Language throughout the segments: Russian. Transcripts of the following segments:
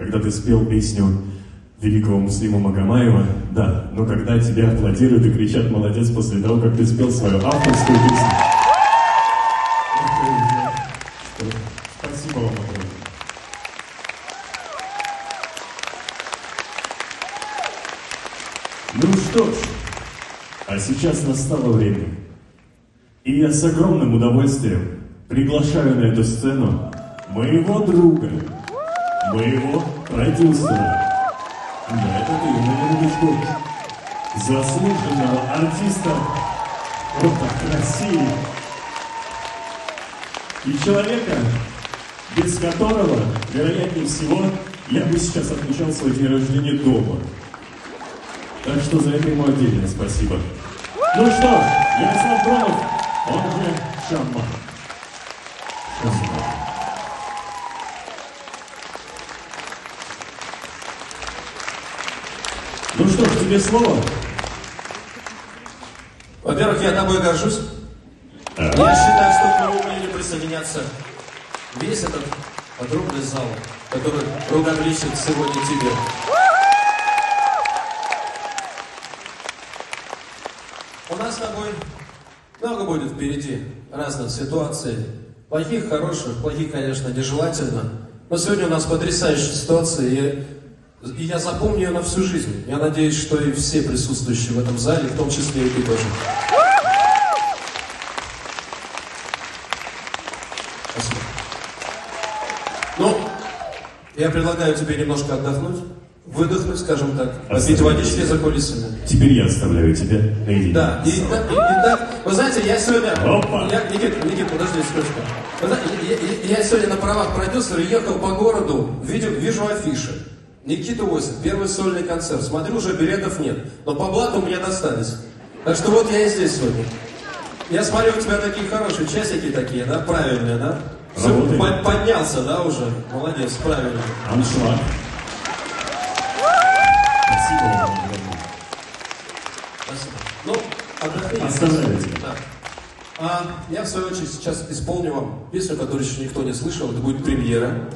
когда ты спел песню великого Муслима Магомаева, да, но когда тебе аплодируют и кричат «молодец» после того, как ты спел свою авторскую песню. Спасибо вам огромное. Ну что ж, а сейчас настало время. И я с огромным удовольствием приглашаю на эту сцену моего друга, моего продюсера. Да, это ты, на минуточку. Заслуженного артиста рока России. И человека, без которого, вероятнее всего, я бы сейчас отмечал свой день рождения дома. Так что за это ему отдельное спасибо. Ну что, Ярослав Громов, он же Шаман. Ну что ж, тебе слово. Во-первых, я тобой горжусь. Я считаю, что к моему мнению присоединяться весь этот огромный зал, который рукоплещет сегодня тебе. У нас с тобой много будет впереди разных ситуаций. Плохих, хороших, плохих, конечно, нежелательно. Но сегодня у нас потрясающая ситуация, и я запомню ее на всю жизнь. Я надеюсь, что и все присутствующие в этом зале, в том числе и ты тоже. Спасибо. Ну, я предлагаю тебе немножко отдохнуть, выдохнуть, скажем так, попить водички за кулисами. Теперь я оставляю тебя наедине. Да, и так, вы знаете, я сегодня... Никит, подожди секундочку. Вы знаете, я сегодня на правах продюсера ехал по городу, вижу афиши. Никита Осин, первый сольный концерт. Смотрю, уже билетов нет. Но по блату мне достались. Так что вот я и здесь сегодня. Я смотрю, у тебя такие хорошие часики такие, да? Правильные, да? Все, поднялся, да, уже? Молодец, правильно. Аншлаг. Спасибо вам. Спасибо. Ну, отдохни. Оставляю тебя. Да. Я, в свою очередь, сейчас исполню вам песню, которую еще никто не слышал. Это будет премьера.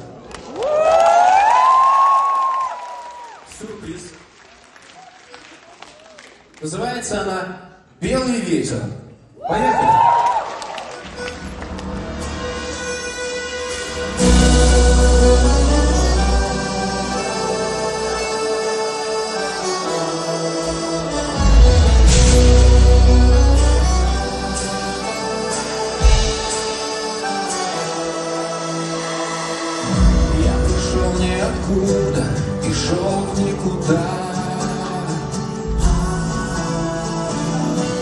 Сюрприз. Называется она «Белый ветер». Поехали! Я пришел ниоткуда и шел в никуда.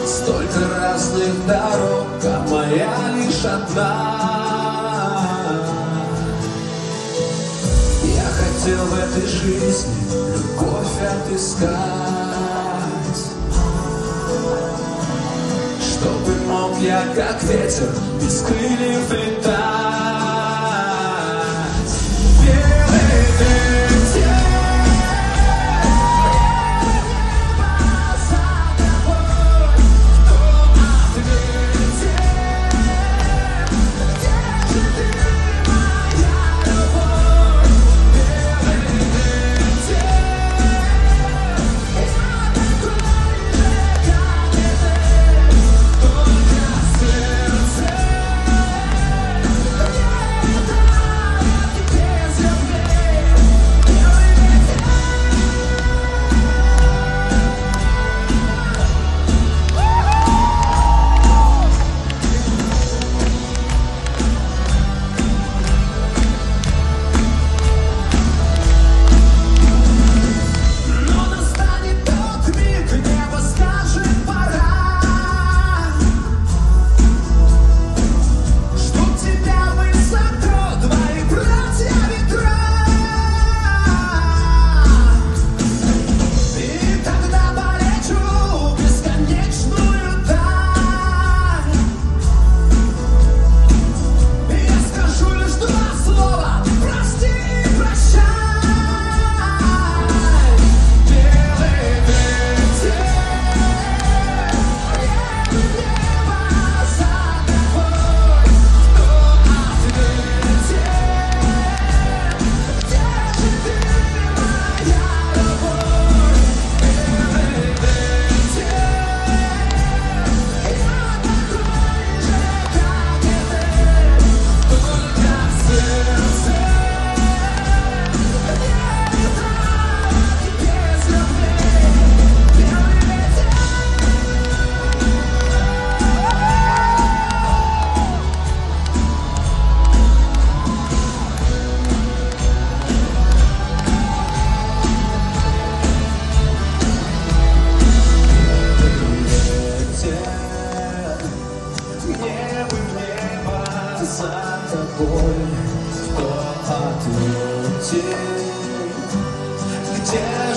Столько разных дорог, а моя лишь одна. Я хотел в этой жизни любовь отыскать, чтобы мог я, как ветер, без крыльев летать.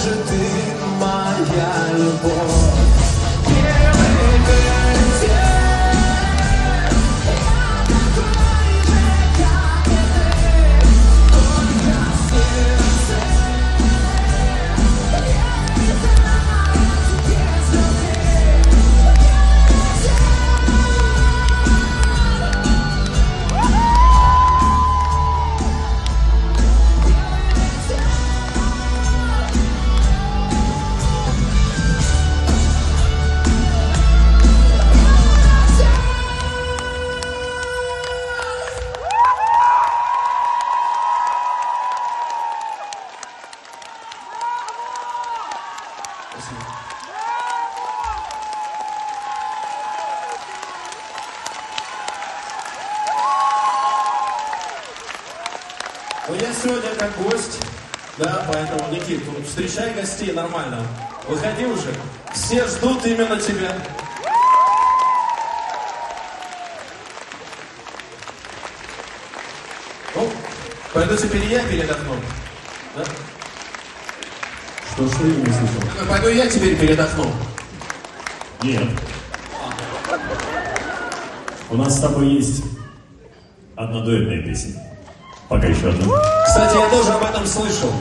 же ты моя любовь. Первый контакт, я такой же, как и ты, только в сердце. Я не знаю, теперь смотри. Ну, я сегодня как гость, да, поэтому, Никит, ну, встречай гостей нормально. Выходи уже. Все ждут именно тебя. Ну, пойду теперь я передохну. Да? Что я не слышал? Пойду я теперь передохну. Нет. У нас с тобой есть одна дуэтная песня. Пока еще одна. Кстати, я тоже об этом слышал.